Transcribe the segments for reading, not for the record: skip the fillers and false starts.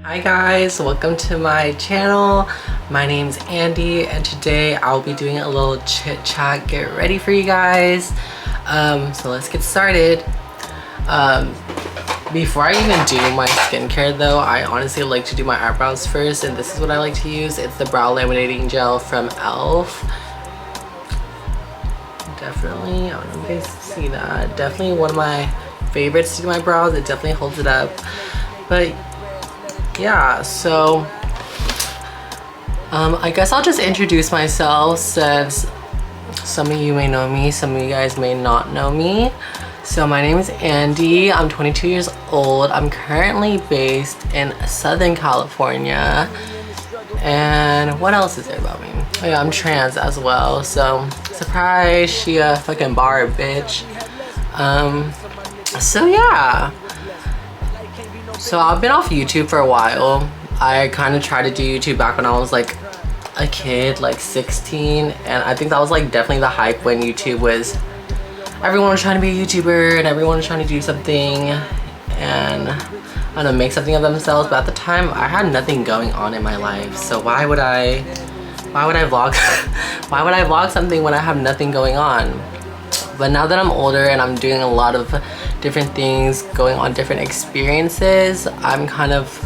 Hi guys, welcome to my channel. My name's Andy and today I'll be doing a little chit chat, get ready for you guys. So let's get started. Before I even do my skincare though, I honestly like to do my eyebrows first, and this is what I like to use. It's the brow laminating gel from e.l.f. Definitely, I don't know if you guys see that. Definitely one of my favorites to do my brows. It definitely holds it up. But yeah, so I guess I'll just introduce myself since some of you may know me, some of you guys may not know me. So my name is Andy, I'm 22 years old. I'm currently based in Southern California. And what else is there about me? Oh yeah, I'm trans as well, so surprise, she a fucking bar bitch. So yeah. So I've been off YouTube for a while. I kind of tried to do YouTube back when I was like a kid, like 16, and I think that was like definitely the hype when YouTube was, everyone was trying to be a YouTuber and everyone was trying to do something and I don't know, make something of themselves. But at the time I had nothing going on in my life, so why would I vlog why would I vlog something when I have nothing going on? But now that I'm older and I'm doing a lot of different things, going on different experiences, I'm kind of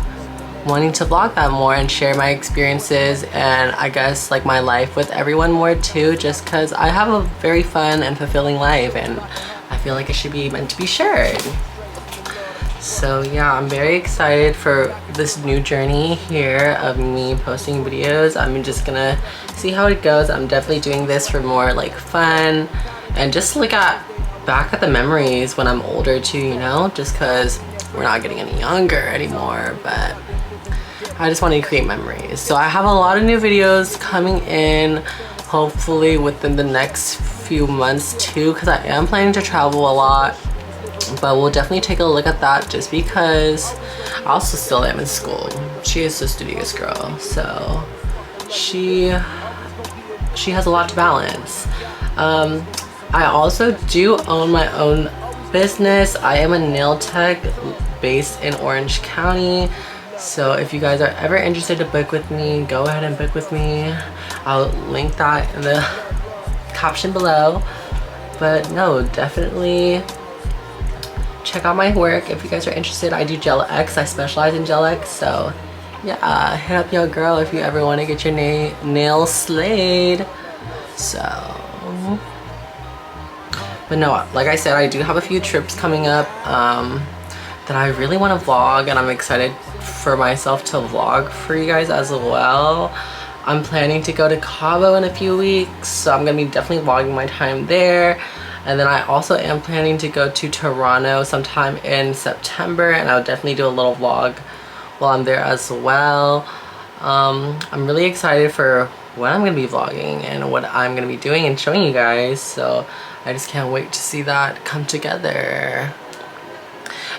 wanting to vlog that more and share my experiences and I guess like my life with everyone more too, just because I have a very fun and fulfilling life and I feel like it should be meant to be shared. So yeah, I'm very excited for this new journey here of me posting videos. I'm just gonna see how it goes. I'm definitely doing this for more like fun and just look back at the memories when I'm older too, you know, just because we're not getting any younger anymore, but I just want to create memories. So I have a lot of new videos coming in, hopefully within the next few months too, because I am planning to travel a lot, but we'll definitely take a look at that just because I also still am in school. She is a studious girl, so she has a lot to balance. I also do own my own business. I am a nail tech based in Orange County. So if you guys are ever interested to book with me, go ahead and book with me. I'll link that in the caption below. But no, definitely check out my work if you guys are interested. I do Gel X. I specialize in Gel X. So yeah, hit up your girl if you ever want to get your nails slayed. So but no, like I said, I do have a few trips coming up that I really want to vlog, and I'm excited for myself to vlog for you guys as well. I'm planning to go to Cabo in a few weeks, so I'm gonna be definitely vlogging my time there. And then I also am planning to go to Toronto sometime in September, and I'll definitely do a little vlog while I'm there as well. I'm really excited for what I'm gonna be vlogging and what I'm gonna be doing and showing you guys, so I just can't wait to see that come together.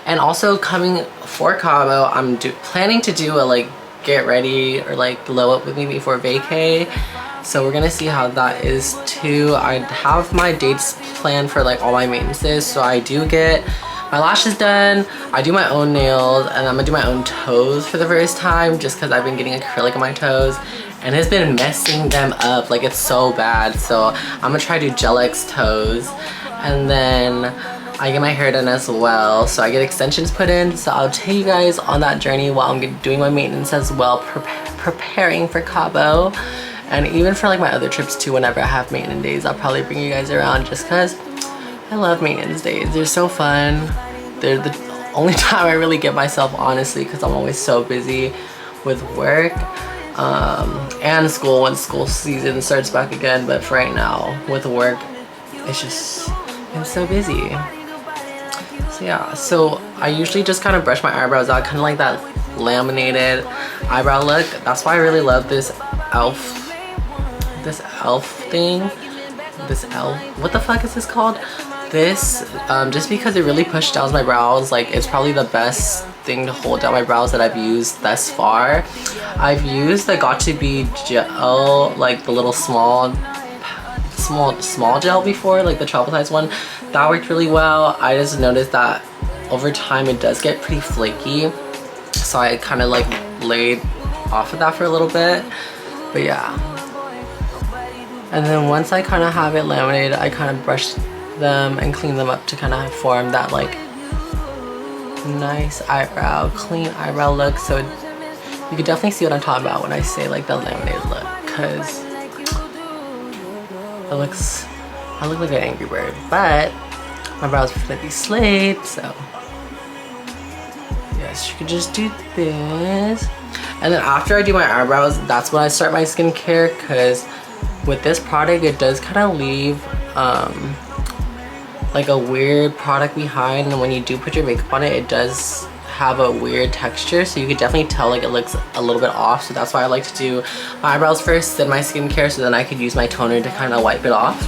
And also coming for Cabo, I'm planning to do a like get ready or like glow up with me before vacay, so we're gonna see how that is too. I have my dates planned for like all my maintenances, so I do get my lashes done, I do my own nails, and I'm gonna do my own toes for the first time just because I've been getting acrylic on my toes and it's been messing them up, like it's so bad. So I'm gonna try to do Gel X toes, and then I get my hair done as well, so I get extensions put in. So I'll take you guys on that journey while I'm doing my maintenance as well, preparing for Cabo, and even for like my other trips too. Whenever I have maintenance days, I'll probably bring you guys around just because I love maintenance days. They're so fun. They're the only time I really get myself, honestly, because I'm always so busy with work and school when school season starts back again. But for right now with work, it's just, I'm so busy. So yeah, so I usually just kind of brush my eyebrows out, kind of like that laminated eyebrow look. That's why I really love this e.l.f. thing. This e.l.f. what the fuck is this called? This just because it really pushed down my brows. Like, it's probably the best thing to hold down my brows that I've used thus far. I've used the Got To Be gel, like the little small gel before, like the travel size one. That worked really well. I just noticed that over time it does get pretty flaky. So I kind of like laid off of that for a little bit, but yeah. And then once I kind of have it laminated, I kind of brush them and clean them up to kind of form that like nice eyebrow, clean eyebrow look. So you can definitely see what I'm talking about when I say like the laminated look, because it looks, I look like an angry bird, but my brows are gonna be slayed. So yes, you can just do this, and then after I do my eyebrows, that's when I start my skincare, because with this product it does kind of leave like a weird product behind, and when you do put your makeup on it, it does have a weird texture, so you could definitely tell like it looks a little bit off. So that's why I like to do my eyebrows first, then my skincare, so then I could use my toner to kind of wipe it off.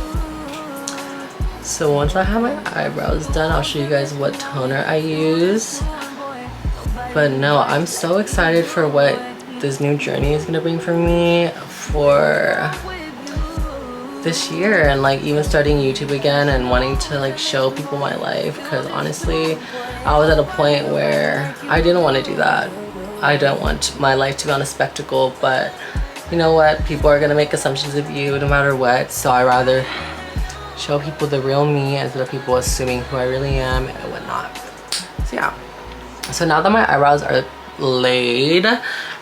So once I have my eyebrows done, I'll show you guys what toner I use. But no, I'm so excited for what this new journey is gonna bring for me for this year, and like even starting YouTube again and wanting to like show people my life, because honestly I was at a point where I didn't want to do that. I don't want my life to be on a spectacle, but you know what, people are gonna make assumptions of you no matter what, so I rather show people the real me instead of people assuming who I really am and whatnot. So yeah, so now that my eyebrows are laid,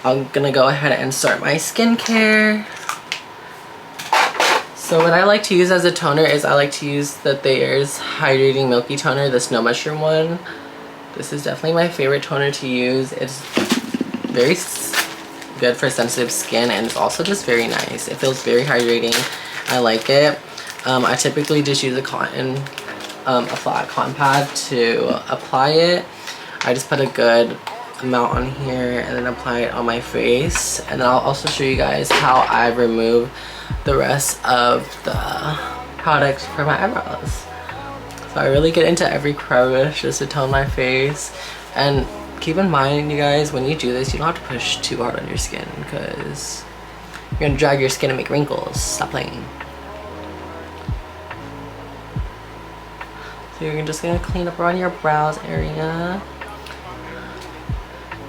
I'm gonna go ahead and start my skincare. So what I like to use as a toner is I like to use the Thayer's Hydrating Milky Toner, the Snow Mushroom one. This is definitely my favorite toner to use. It's very good for sensitive skin, and it's also just very nice. It feels very hydrating. I like it. I typically just use a flat cotton pad to apply it. I just put a good amount on here and then apply it on my face, and then I'll also show you guys how I remove the rest of the products for my eyebrows. So I really get into every crevice just to tone my face. And keep in mind, you guys, when you do this, you don't have to push too hard on your skin, because you're gonna drag your skin and make wrinkles. Stop playing. So you're just gonna clean up around your brows area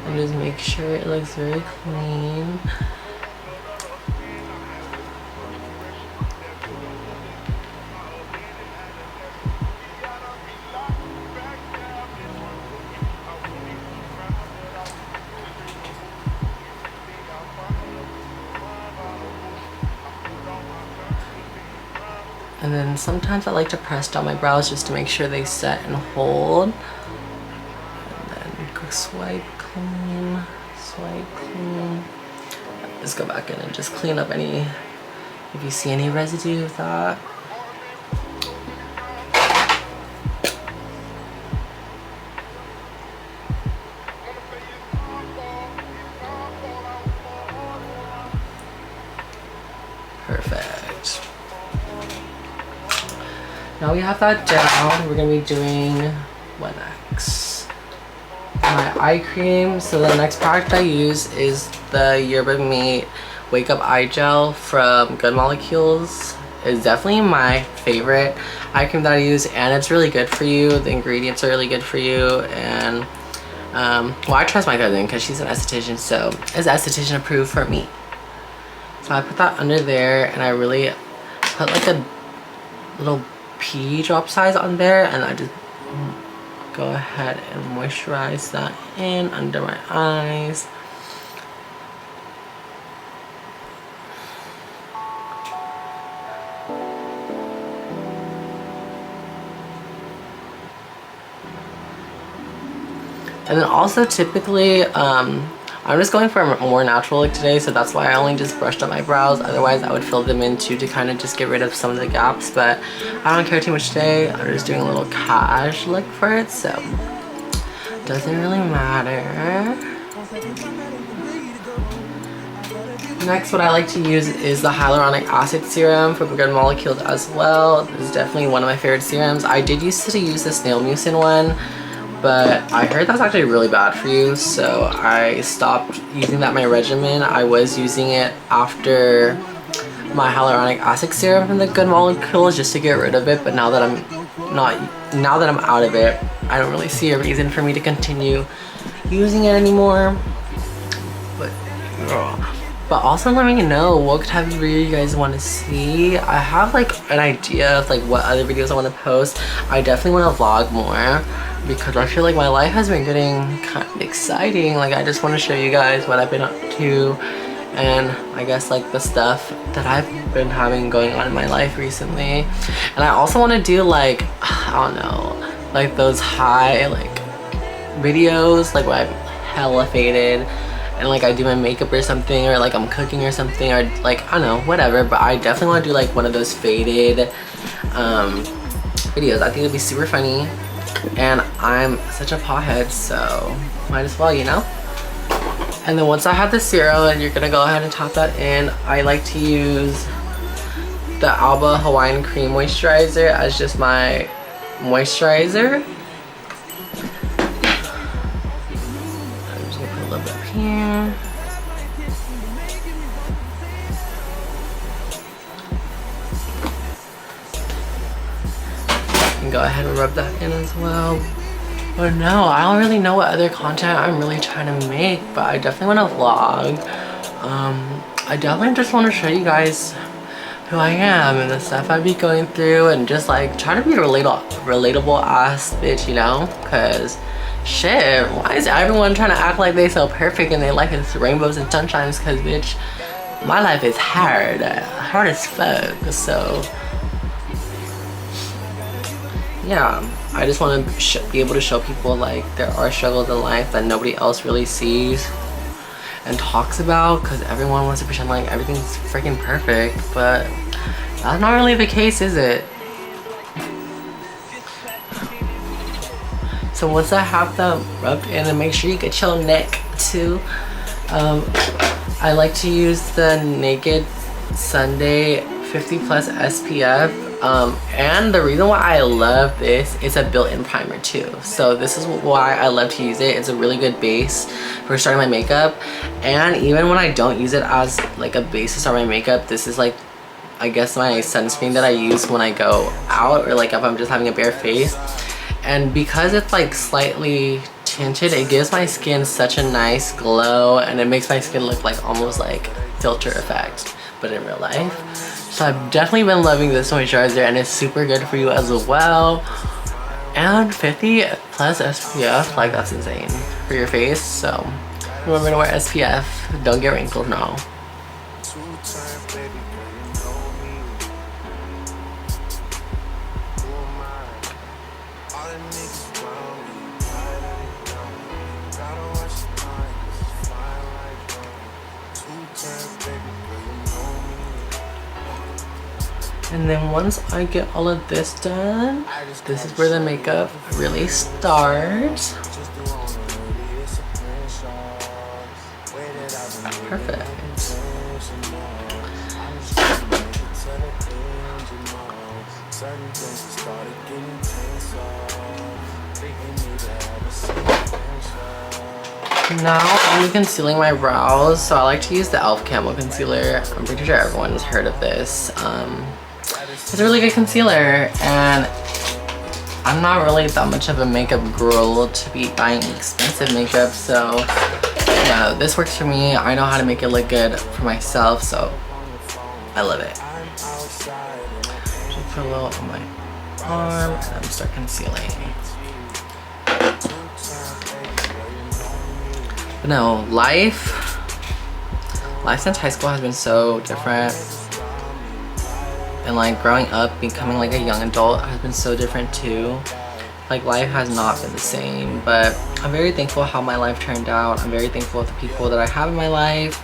and just make sure it looks very clean. And then sometimes I like to press down my brows just to make sure they set and hold. And then swipe clean, swipe clean. Just go back in and just clean up any, if you see any residue of that. Perfect. Now we have that down, we're gonna be doing what next? My eye cream. So the next product I use is the Yerba Mate Wake Up Eye Gel from Good Molecules. It's definitely my favorite eye cream that I use, and it's really good for you. The ingredients are really good for you, and well, I trust my cousin because she's an esthetician, so it's esthetician approved for me. So I put that under there, and I really put like a little pea drop size on there, and I just go ahead and moisturize that in under my eyes. And then also typically I'm just going for a more natural look today, so that's why I only just brushed up my brows. Otherwise I would fill them in too to kind of just get rid of some of the gaps, but I don't care too much today. I'm just doing a little cash look for it, so it doesn't really matter. Next, what I like to use is the hyaluronic acid serum from Good Molecules as well. This is definitely one of my favorite serums. I did used to use the snail mucin one, but I heard that's actually really bad for you, so I stopped using that in my regimen. I was using it after my hyaluronic acid serum from the Good Molecules just to get rid of it, but now that I'm out of it, I don't really see a reason for me to continue using it anymore. But also let me know what type of video you guys want to see. I have like an idea of like what other videos I want to post. I definitely want to vlog more because I feel like my life has been getting kind of exciting. Like I just want to show you guys what I've been up to, and I guess like the stuff that I've been having going on in my life recently. And I also want to do like, I don't know, like those high like videos like where I'm hella faded and like I do my makeup or something, or like I'm cooking or something, or like I don't know, whatever. But I definitely want to do like one of those faded videos. I think it'd be super funny, and I'm such a pothead, so might as well, you know. And then once I have the serum, and you're gonna go ahead and top that in, I like to use the Alba Hawaiian Cream Moisturizer as just my moisturizer. I'm just gonna put a little bit up here. And go ahead and rub that in as well. But no, I don't really know what other content I'm really trying to make, but I definitely want to vlog. I definitely just want to show you guys who I am and the stuff I be going through, and just like try to be a relatable ass bitch, you know? Cause shit, why is everyone trying to act like they so perfect and their life is rainbows and sunshines? Cause bitch, my life is hard as fuck. So yeah, I just want to be able to show people like there are struggles in life that nobody else really sees and talks about, because everyone wants to pretend like everything's freaking perfect, but that's not really the case, is it? So once I have them rubbed in, and make sure you get your neck too, I like to use the Naked Sunday 50+ SPF. And the reason why I love this is a built-in primer too. So this is why I love to use it. It's a really good base for starting my makeup. And even when I don't use it as like a base to start my makeup, this is like, I guess, my sunscreen that I use when I go out, or like if I'm just having a bare face. And because it's like slightly tinted, it gives my skin such a nice glow, and it makes my skin look like almost like filter effect, but in real life. So I've definitely been loving this moisturizer, and it's super good for you as well. And 50+ SPF, like that's insane for your face. So remember to wear SPF, don't get wrinkles now. And then once I get all of this done, this is where the makeup really starts. Perfect. Now I'm concealing my brows, so I like to use the e.l.f. Camo Concealer. I'm pretty sure everyone has heard of this. It's a really good concealer, and I'm not really that much of a makeup girl to be buying expensive makeup, so yeah, this works for me. I know how to make it look good for myself, so I love it. Just put a little on my arm, and then start concealing. But no, life since high school has been so different. And like growing up, becoming like a young adult has been so different too. Like life has not been the same, but I'm very thankful how my life turned out. I'm very thankful for the people that I have in my life.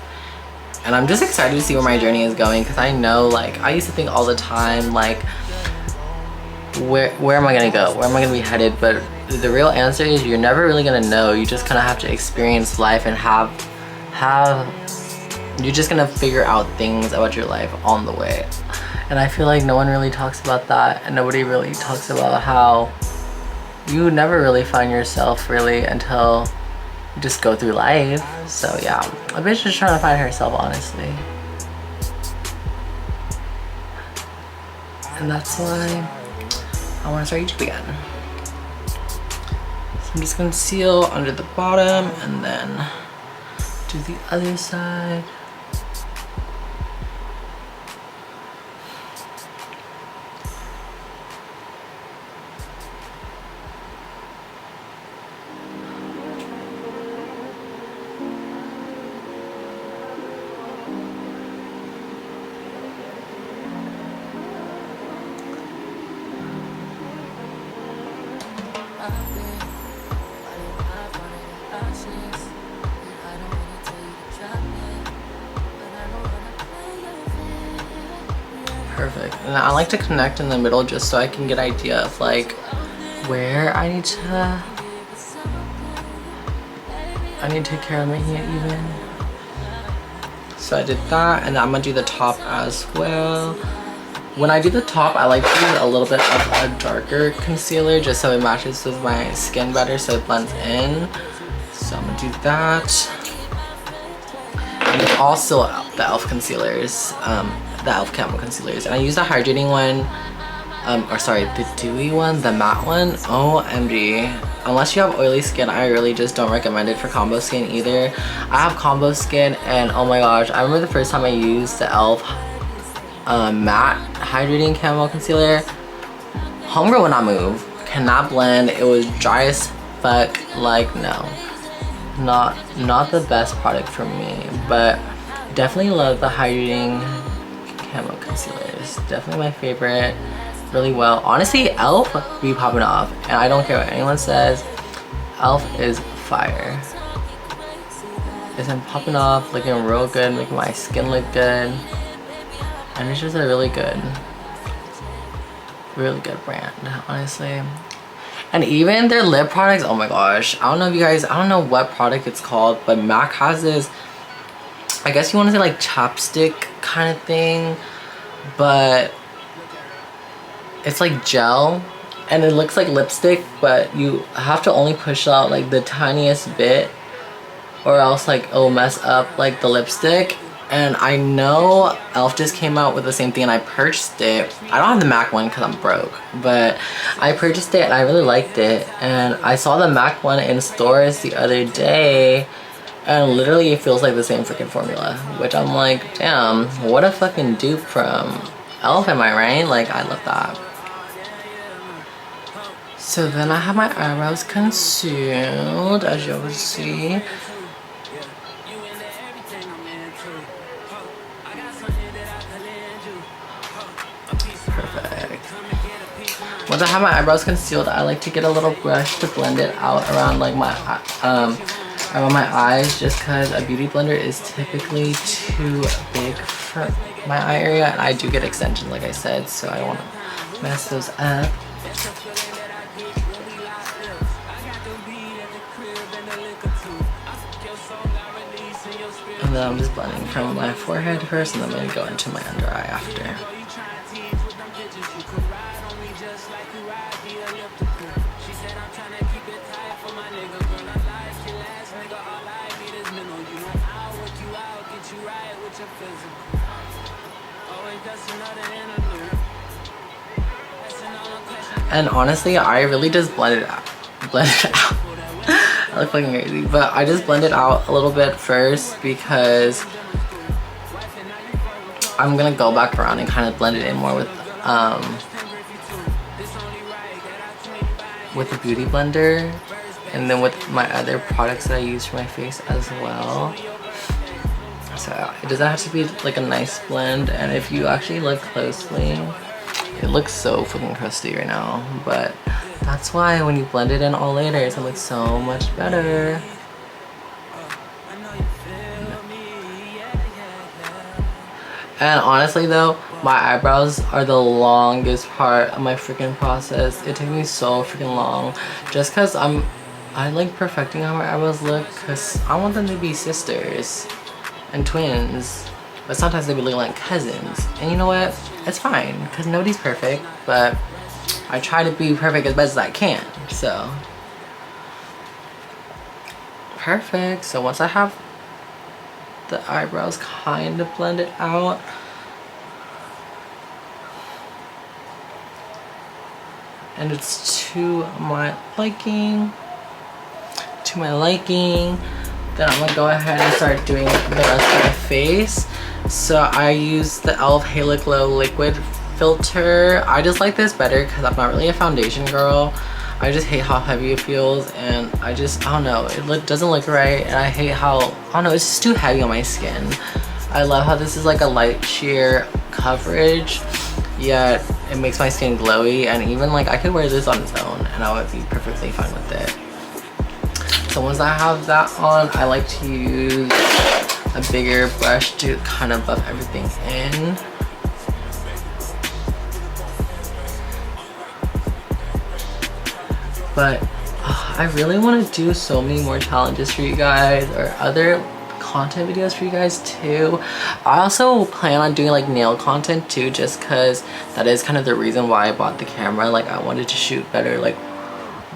And I'm just excited to see where my journey is going, because I know, like, I used to think all the time, like, where am I gonna go? Where am I gonna be headed? But the real answer is you're never really gonna know. You just kind of have to experience life and you're just gonna figure out things about your life on the way. And I feel like no one really talks about that, and nobody really talks about how you never really find yourself really until you just go through life. So yeah, a bitch is trying to find herself, honestly. And that's why I want to start YouTube again. So I'm just gonna conceal under the bottom and then do the other side. Perfect. And I like to connect in the middle just so I can get an idea of like where I need to take care of making it even. So I did that, and I'm gonna do the top as well. When I do the top, I like to use a little bit of a darker concealer just so it matches with my skin better, so it blends in. So I'm gonna do that. And also the e.l.f. concealers, the e.l.f. Camo concealers, and I use the hydrating one, or sorry, the dewy one, the matte one. OMG. Unless you have oily skin, I really just don't recommend it for combo skin either. I have combo skin, and oh my gosh, I remember the first time I used the e.l.f. Matte hydrating camo concealer. Homegirl would not move, cannot blend. It was dry as fuck. Like, no, not the best product for me, but definitely love the hydrating camo concealers. Definitely my favorite. Really well. Honestly, e.l.f. be popping off, and I don't care what anyone says. e.l.f. is fire. It's been popping off, looking real good, making my skin look good, and it's just a really good brand, honestly. And even their lip products, oh my gosh, I don't know if you guys, I don't know what product it's called, but MAC has this, I guess you want to say like chapstick kind of thing, but it's like gel and it looks like lipstick, but you have to only push out like the tiniest bit or else like it'll mess up like the lipstick. And I know e.l.f. just came out with the same thing, and I purchased it. I don't have the MAC one because I'm broke, but I purchased it and I really liked it. And I saw the MAC one in stores the other day, and literally it feels like the same freaking formula, which I'm like, damn, what a fucking dupe from e.l.f. am I right? Like, I love that. So then I have my eyebrows concealed, as you will see. Perfect. Once I have my eyebrows concealed, I like to get a little brush to blend it out around like my around my eyes, just because a beauty blender is typically too big for my eye area, and I do get extensions like I said, so I don't want to mess those up. And then I'm just blending from my forehead first, and then I'm going to go into my under eye after. And honestly, I really just blend it out. I look fucking crazy, but I just blend it out a little bit first because I'm gonna go back around and kind of blend it in more with the beauty blender, and then with my other products that I use for my face as well. So it doesn't have to be like a nice blend, and if you actually look closely, it looks so fucking crusty right now, but that's why when you blend it in all later, it looks so much better. And honestly though, my eyebrows are the longest part of my freaking process. It takes me so freaking long, just cause I like perfecting how my eyebrows look, cause I want them to be sisters and twins, but sometimes they be looking like cousins. And you know what? It's fine, because nobody's perfect, but I try to be perfect as best as I can, so. Perfect. So once I have the eyebrows kind of blended out, and it's to my liking, to my liking, then I'm gonna go ahead and start doing the rest of the face. So I use the e.l.f. Halo Glow liquid filter. I just like this better because I'm not really a foundation girl. I just hate how heavy it feels, and I don't know, it doesn't look right, and I hate how, I don't know, it's just too heavy on my skin. I love how this is like a light sheer coverage, yet it makes my skin glowy, and even like I could wear this on its own and I would be perfectly fine with it. So once I have that on, I like to use a bigger brush to kind of buff everything in. But I really want to do so many more challenges for you guys, or other content videos for you guys too. I also plan on doing like nail content too, just because that is kind of the reason why I bought the camera. Like I wanted to shoot better like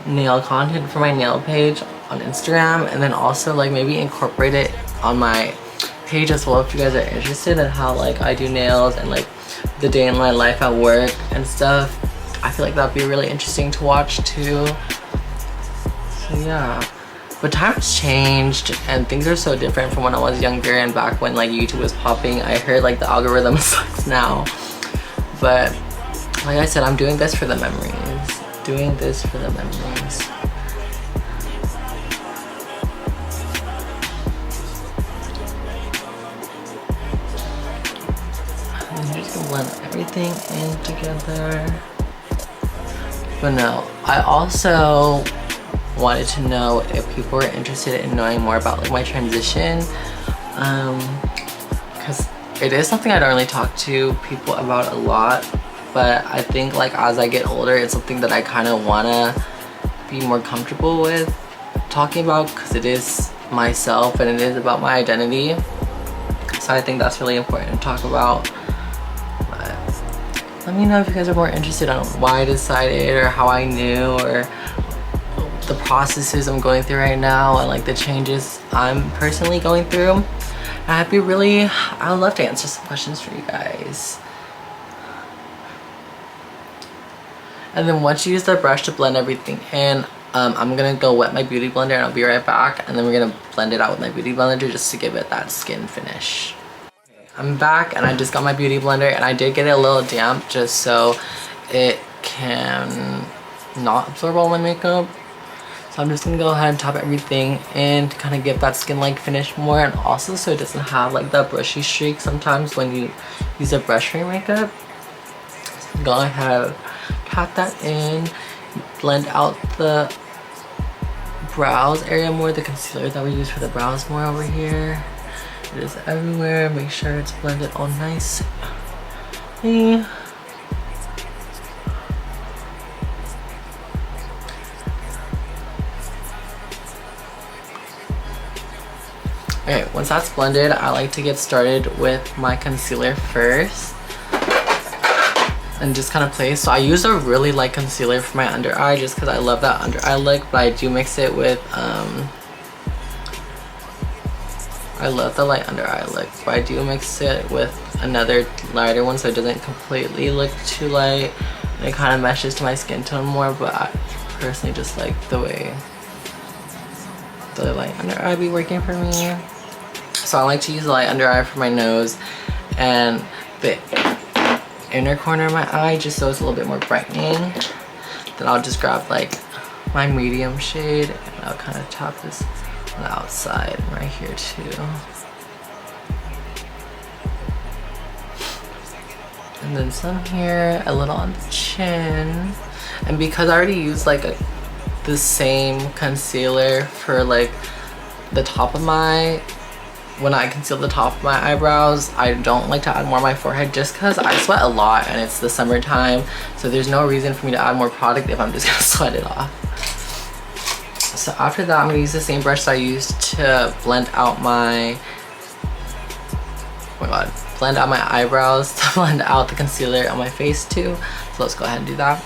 nail content for my nail page on Instagram, and then also like maybe incorporate it on my page as well if you guys are interested in how like I do nails and like the day in my life at work and stuff. I feel like that'd be really interesting to watch too. So yeah, but times changed and things are so different from when I was younger and back when like YouTube was popping. I heard like the algorithm sucks now, but like I said, I'm doing this for the memories. Doing this for the memories. I'm just gonna blend everything in together. But no, I also wanted to know if people were interested in knowing more about like my transition, because it is something I don't really talk to people about a lot, but I think like as I get older, it's something that I kind of want to be more comfortable with talking about, because it is myself and it is about my identity. So I think that's really important to talk about. Let me know if you guys are more interested on why I decided, or how I knew, or the processes I'm going through right now, and like the changes I'm personally going through. And I would love to answer some questions for you guys. And then once you use the brush to blend everything in, I'm gonna go wet my beauty blender and I'll be right back, and then we're gonna blend it out with my beauty blender just to give it that skin finish. I'm back and I just got my beauty blender, and I did get it a little damp just so it can not absorb all my makeup. So I'm just gonna go ahead and top everything in to kind of give that skin like finish more, and also so it doesn't have like that brushy streak sometimes when you use a brush for your makeup. So go ahead, pat that in, blend out the brows area more, the concealer that we use for the brows more over here. It is everywhere. Make sure it's blended all nicely. Okay, once that's blended, I like to get started with my concealer first and just kind of place. So I use a really light concealer for my under eye just because I love that under eye look, but I do mix it with I love the light under eye look, but I do mix it with another lighter one so it doesn't completely look too light and it kind of meshes to my skin tone more. But I personally just like the way the light under eye be working for me. So I like to use the light under eye for my nose and the inner corner of my eye just so it's a little bit more brightening. Then I'll just grab like my medium shade and I'll kind of top this on the outside right here too. And then some here, a little on the chin. And because I already used like the same concealer for like the top of when I conceal the top of my eyebrows, I don't like to add more on my forehead just because I sweat a lot and it's the summertime. So there's no reason for me to add more product if I'm just gonna sweat it off. So after that, I'm gonna use the same brush that I used to blend out my, blend out my eyebrows to blend out the concealer on my face too. So let's go ahead and do that.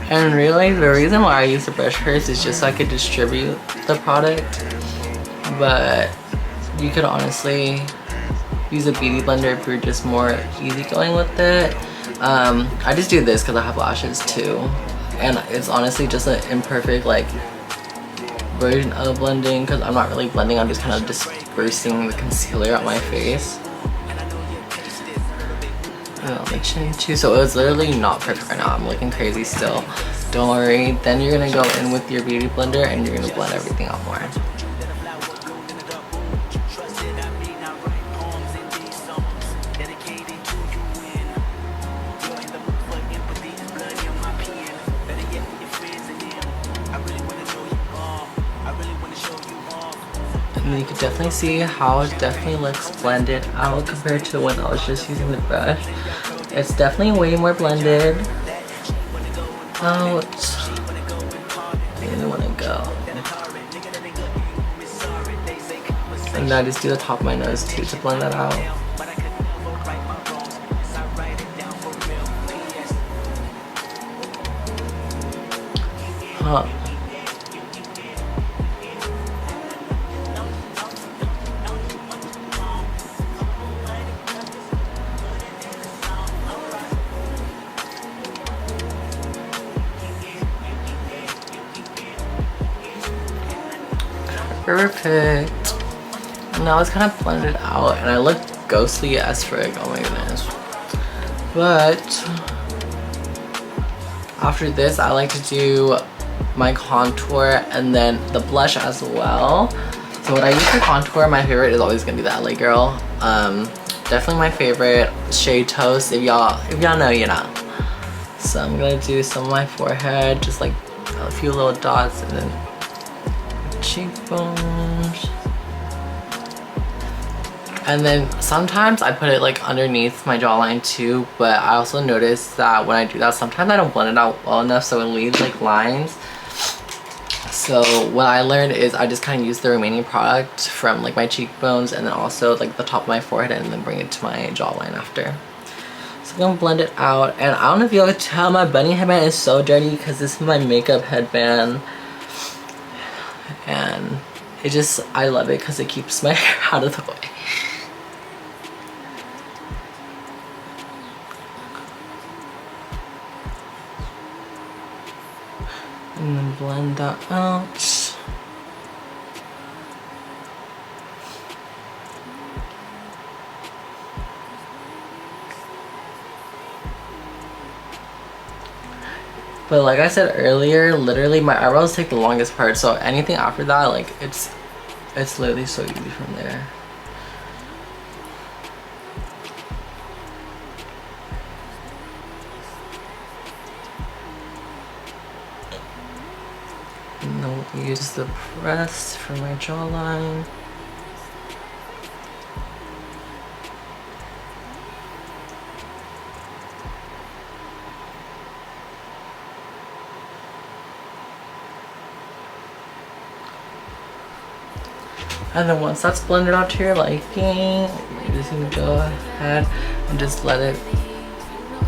And really, the reason why I use the brush first is just so I could distribute the product. But you could honestly use a beauty blender if you're just more easygoing with it. I just do this because I have lashes too. And it's honestly just an imperfect like version of blending because I'm not really blending, I'm just kind of dispersing the concealer on my face. On the chin too, so it was literally not perfect right now. I'm looking crazy still. Don't worry. Then you're gonna go in with your beauty blender and you're gonna blend everything out more. And you can definitely see how it definitely looks blended out compared to when I was just using the brush. It's definitely way more blended out. Where do I want to go? And I just do the top of my nose too to blend that out. Huh. Perfect. Now it's kind of blended out and I look ghostly as frick. Oh my goodness. But after this I like to do my contour and then the blush as well. So what I use for contour, my favorite is always gonna be the LA Girl. Definitely my favorite, shade Toast. If y'all know, you know. So I'm gonna do some of my forehead, just like a few little dots, and then cheekbones. And then sometimes I put it like underneath my jawline too, but I also noticed that when I do that, sometimes I don't blend it out well enough, so it leaves like lines. So what I learned is I just kind of use the remaining product from like my cheekbones and then also like the top of my forehead and then bring it to my jawline after. So I'm gonna blend it out, and I don't know if y'all can tell, my bunny headband is so dirty because this is my makeup headband. And it just, I love it because it keeps my hair out of the way. And then blend that out. But like I said earlier, literally my eyebrows take the longest part, so anything after that, like it's literally so easy from there. And then we'll use the press for my jawline. And then once that's blended out to your liking, you're just gonna go ahead and just let it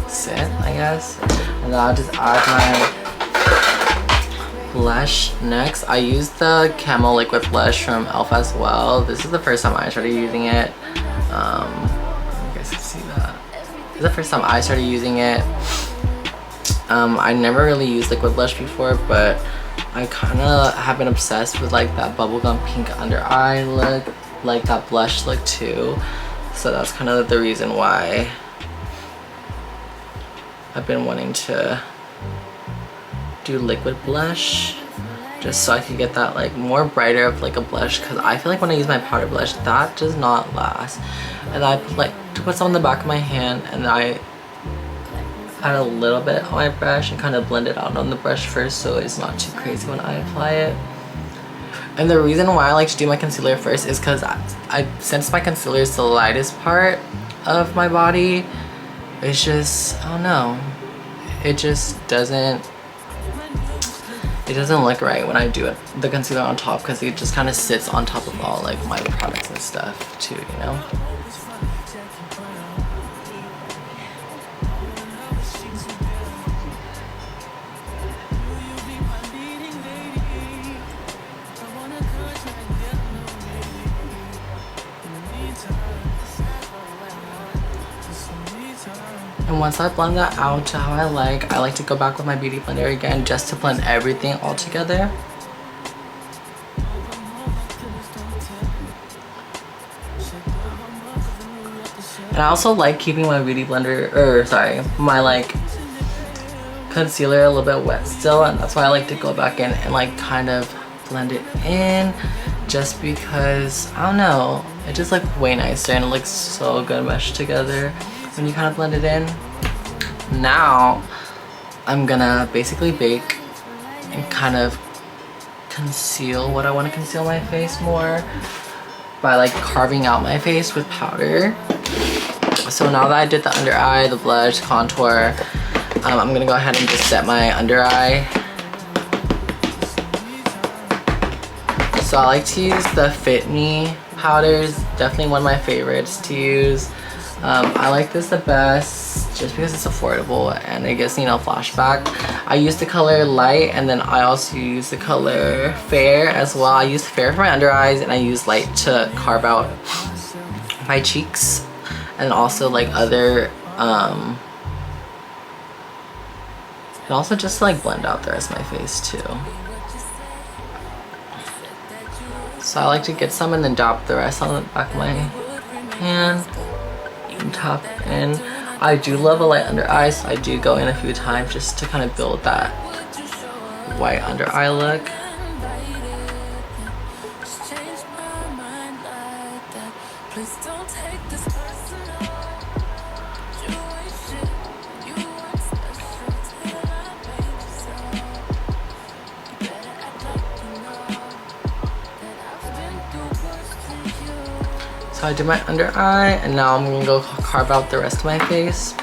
sit, I guess. And then I'll just add my blush next. I use the Camo Liquid Blush from e.l.f. as well. This is the first time I started using it. You guys can see that. This is the first time I started using it. I never really used liquid blush before, but I kind of have been obsessed with like that bubblegum pink under eye look, like that blush look too. So that's kind of the reason why I've been wanting to do liquid blush, just so I can get that like more brighter of like a blush, because I feel like when I use my powder blush, that does not last. And I like to put some on the back of my hand, and I add a little bit on my brush and kind of blend it out on the brush first, so it's not too crazy when I apply it. And the reason why I like to do my concealer first is because since my concealer is the lightest part of my body, it's just, I don't know, it just doesn't look right when I do it, the concealer on top, because it just kind of sits on top of all like my products and stuff too, you know. then once I blend that out to how I like to go back with my beauty blender again just to blend everything all together. And I also like keeping my beauty blender, or sorry, my like concealer a little bit wet still, and that's why I like to go back in and like kind of blend it in, just because, I don't know, it just looks way nicer and it looks so good meshed together when you kind of blend it in. Now I'm gonna basically bake and kind of conceal what I want to conceal my face more by like carving out my face with powder. So now that I did the under eye, the blush, contour, I'm gonna go ahead and just set my under eye. So I like to use the Fit Me powders, definitely one of my favorites to use. I like this the best just because it's affordable and it gives me no flashback. I use the color Light, and then I also use the color Fair as well. I use Fair for my under eyes, and I use Light to carve out my cheeks, and also like other and also just to like blend out the rest of my face too. So I like to get some and then dab the rest on the back of my hand and tap in. I do love a light under eye, so I do go in a few times just to kind of build that white under eye look. So I did my under eye, and now I'm gonna go carve out the rest of my face.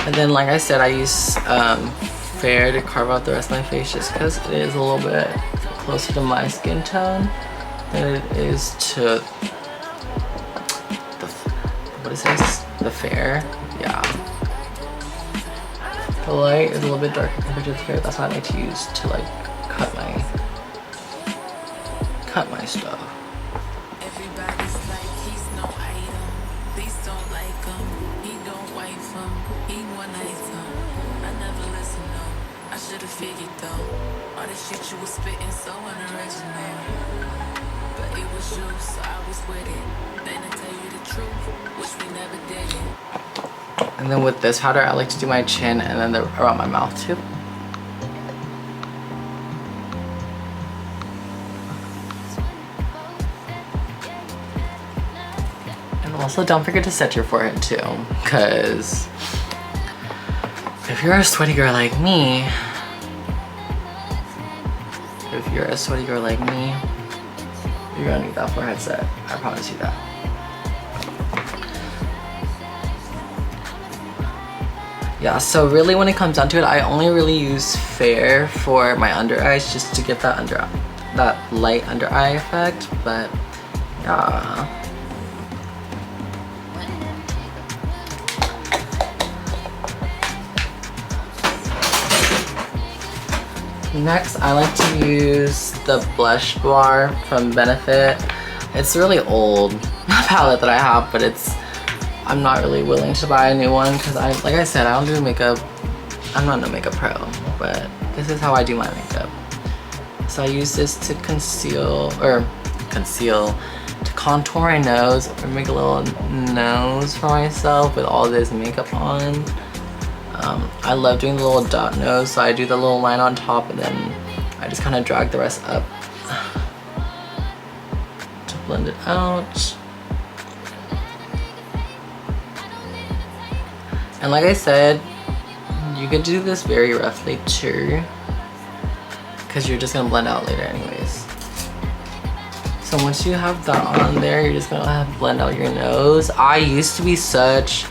And then, like I said, I use Fair to carve out the rest of my face just because it is a little bit closer to my skin tone than it is to the, what is this? The Fair, yeah. The Light is a little bit darker compared to the Fair. That's what I like to use to like cut my stuff. Everybody's like he's no item. Please don't like him. He don't wife him. He one item. I never listen though. I should have figured though. All the shit you was spitting so unoriginal. But it was you, so I was with it. Then I tell you the truth, wish we never did it. And then with this powder, I like to do my chin and then around my mouth too. Also, don't forget to set your forehead too, because if you're a sweaty girl like me, you're gonna need that forehead set. I promise you that. Yeah, so really when it comes down to it, I only really use Fair for my under eyes just to get that light under eye effect, but yeah. Next, I like to use the blush bar from Benefit. It's a really old palette that I have, but I'm not really willing to buy a new one because like I said, I don't do makeup. I'm not a makeup pro, but this is how I do my makeup. So I use this to to contour my nose or make a little nose for myself with all this makeup on. I love doing the little dot nose, so I do the little line on top and then I just kind of drag the rest up to blend it out. And like I said, you could do this very roughly too, because you're just gonna blend out later anyways. So once you have that on there, you're just gonna have to blend out your nose. I used to be such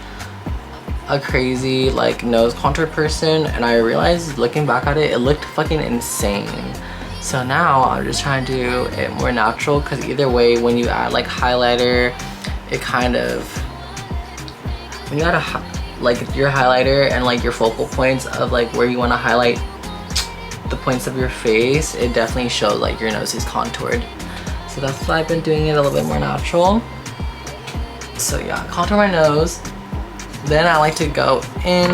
a crazy like nose contour person, and I realized looking back at it, it looked fucking insane. So now I'm just trying to do it more natural, because either way, when you add like highlighter, it kind of, when you add like your highlighter and like your focal points of like where you want to highlight the points of your face, it definitely shows like your nose is contoured. So that's why I've been doing it a little bit more natural. So yeah, contour my nose. Then I like to go in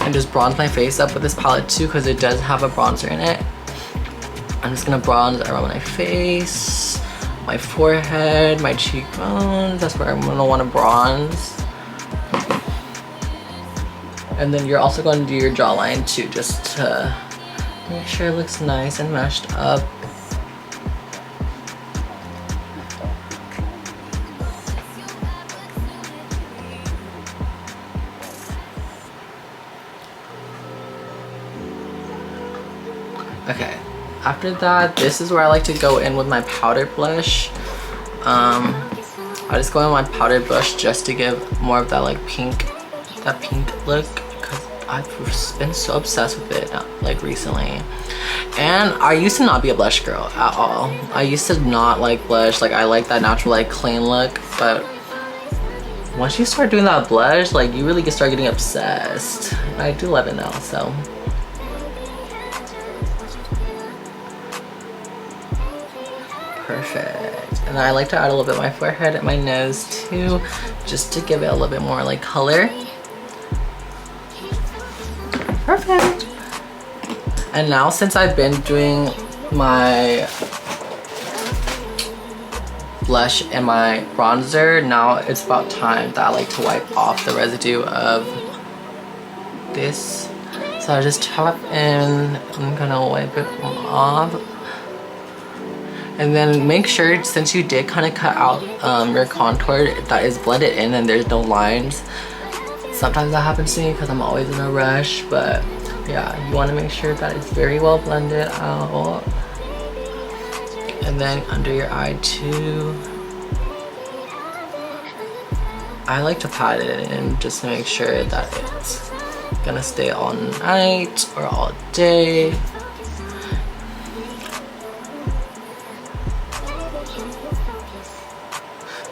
and just bronze my face up with this palette too, because it does have a bronzer in it. I'm just gonna bronze around my face, my forehead, my cheekbones. That's where I'm gonna want to bronze. And then you're also going to do your jawline too, just to make sure it looks nice and meshed up. Okay, after that, this is where I like to go in with my powder blush. I just go in with my powder blush just to give more of that like pink look, because I've been so obsessed with it like recently. And I used to not be a blush girl at all. I used to not like blush. Like I like that natural like clean look, but once you start doing that blush, like you really start getting obsessed. I do love it now, so. Perfect. And I like to add a little bit of my forehead and my nose too, just to give it a little bit more like color. Perfect. And now since I've been doing my blush and my bronzer, now it's about time that I like to wipe off the residue of this. So I just tap in, I'm gonna wipe it off. And then make sure, since you did kind of cut out your contour, that is blended in and there's no lines. Sometimes that happens to me because I'm always in a rush, but yeah, you want to make sure that it's very well blended out. And then under your eye too. I like to pat it in just to make sure that it's gonna stay all night or all day.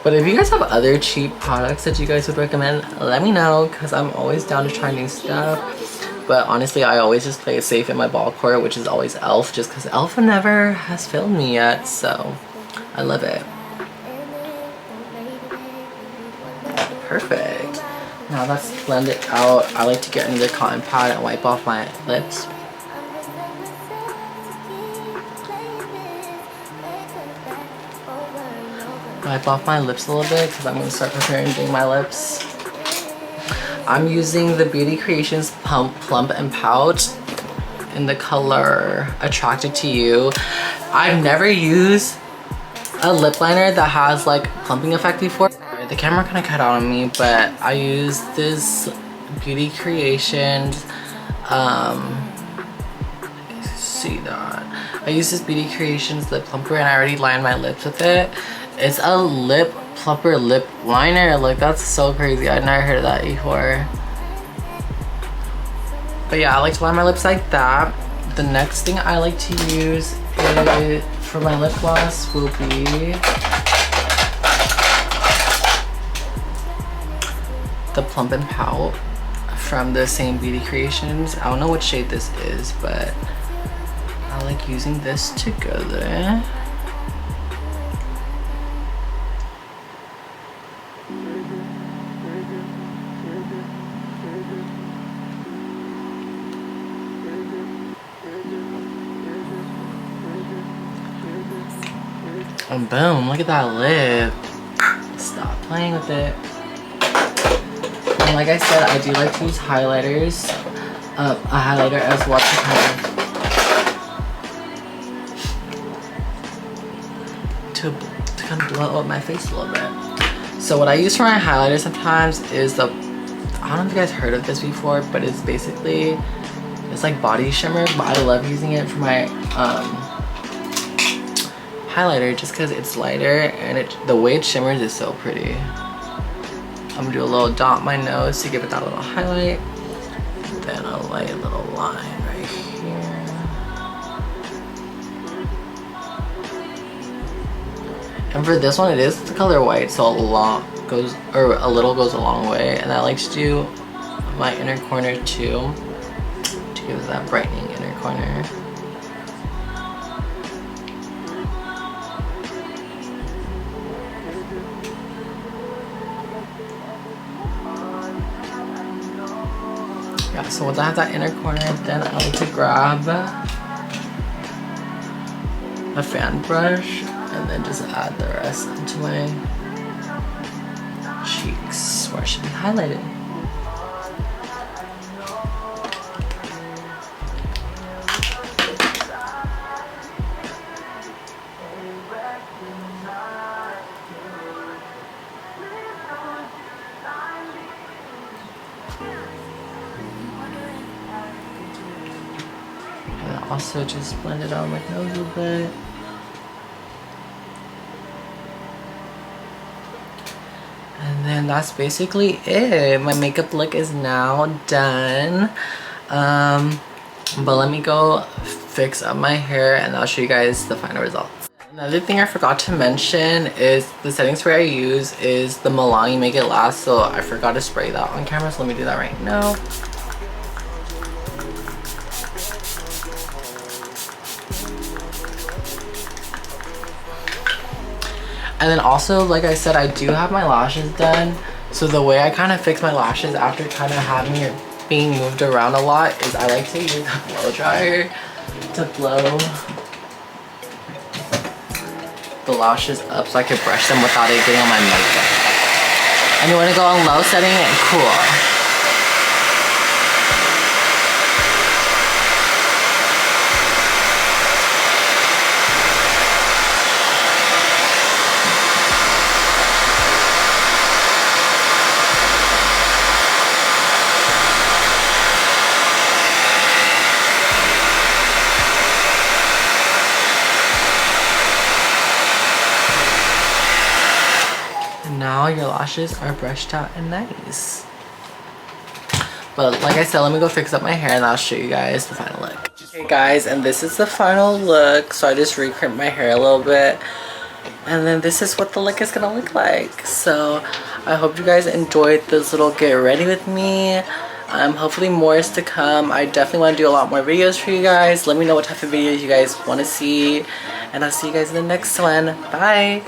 But if you guys have other cheap products that you guys would recommend, let me know, because I'm always down to try new stuff. But honestly, I always just play it safe in my ball court, which is always e.l.f. just because e.l.f. never has failed me yet, so I love it. Perfect. Now that's blended out. I like to get into the cotton pad and wipe off my lips. Wipe off my lips a little bit because I'm going to start preparing doing my lips. I'm using the Beauty Creations Plump and Pout in the color Attracted to You. I've never used a lip liner that has like plumping effect before. The camera kind of cut out on me, but I used this Beauty Creations, see that. I used this Beauty Creations lip plumper and I already lined my lips with it. It's a lip plumper lip liner. Like, that's so crazy. I'd never heard of that before. But yeah, I like to line my lips like that. The next thing I like to use for my lip gloss will be the Plump and Pout from the same Beauty Creations. I don't know what shade this is, but I like using this together. And boom, look at that lip. Stop playing with it. And like I said, I do like to use highlighters. A highlighter as well to kind of blow up my face a little bit. So what I use for my highlighter sometimes is the, I don't know if you guys heard of this before, but it's basically, it's like body shimmer, but I love using it for my highlighter just because it's lighter and the way it shimmers is so pretty. I'm gonna do a little dot on my nose to give it that little highlight. Then a light little line right here. And for this one, it is the color white, so a little goes a long way. And I like to do my inner corner too, to give it that brightening inner corner. Yeah, so once I have that inner corner, then I like to grab a fan brush and then just add the rest into my cheeks where it should be highlighted. And also just blend it on my nose a bit. And then that's basically it. My makeup look is now done. But let me go fix up my hair and I'll show you guys the final results. Another thing I forgot to mention is the setting spray I use is the Milani Make It Last, so I forgot to spray that on camera, so let me do that right now. And then also, like I said, I do have my lashes done. So the way I kind of fix my lashes after kind of having it being moved around a lot is I like to use a blow dryer to blow the lashes up so I can brush them without it getting on my makeup. And you want to go on low setting and cool. Now your lashes are brushed out and nice. But like I said, let me go fix up my hair and I'll show you guys the final look. Okay guys, and this is the final look. So I just re-crimped my hair a little bit. And then this is what the look is gonna look like. So I hope you guys enjoyed this little get ready with me. Hopefully more is to come. I definitely want to do a lot more videos for you guys. Let me know what type of videos you guys want to see. And I'll see you guys in the next one. Bye!